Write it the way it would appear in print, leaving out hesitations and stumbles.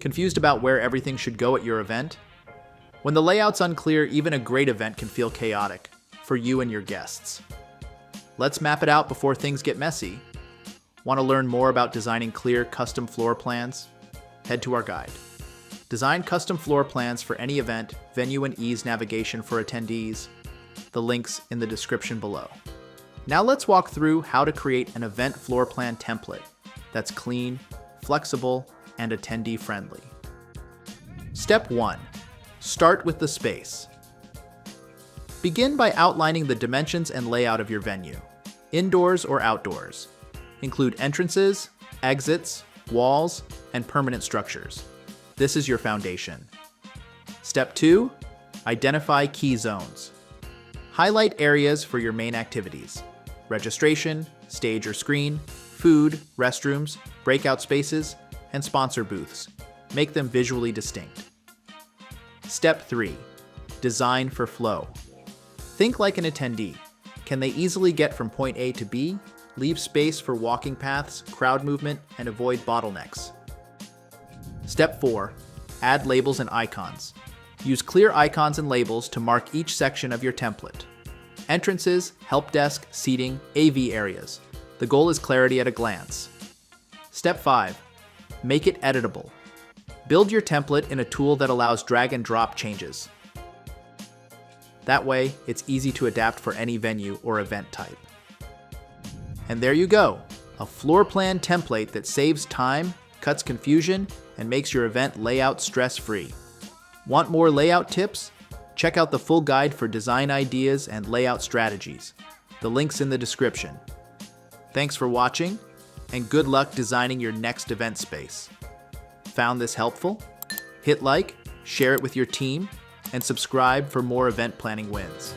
Confused about where everything should go at your event? When the layout's unclear, even a great event can feel chaotic for you and your guests. Let's map it out before things get messy. Want to learn more about designing clear, custom floor plans? Head to our guide. Design custom floor plans for any event, venue, and ease navigation for attendees. The link's in the description below. Now let's walk through how to create an event floor plan template that's clean, flexible, and attendee-friendly. Step 1. Start with the space. Begin by outlining the dimensions and layout of your venue, indoors or outdoors. Include entrances, exits, walls, and permanent structures. This is your foundation. Step 2. Identify key zones. Highlight areas for your main activities: registration, stage or screen, food, restrooms, breakout spaces, and sponsor booths. Make them visually distinct. Step 3. Design for flow. Think like an attendee. Can they easily get from point A to B? Leave space for walking paths, crowd movement, and avoid bottlenecks. Step 4. Add labels and icons. Use clear icons and labels to mark each section of your template. Entrances, help desk, seating, AV areas. The goal is clarity at a glance. Step 5. Make it editable. Build your template in a tool that allows drag and drop changes. That way, it's easy to adapt for any venue or event type. And there you go, a floor plan template that saves time, cuts confusion, and makes your event layout stress-free. Want more layout tips? Check out the full guide for design ideas and layout strategies. The link's in the description. Thanks for watching, and good luck designing your next event space. Found this helpful? Hit like, share it with your team, and subscribe for more event planning wins.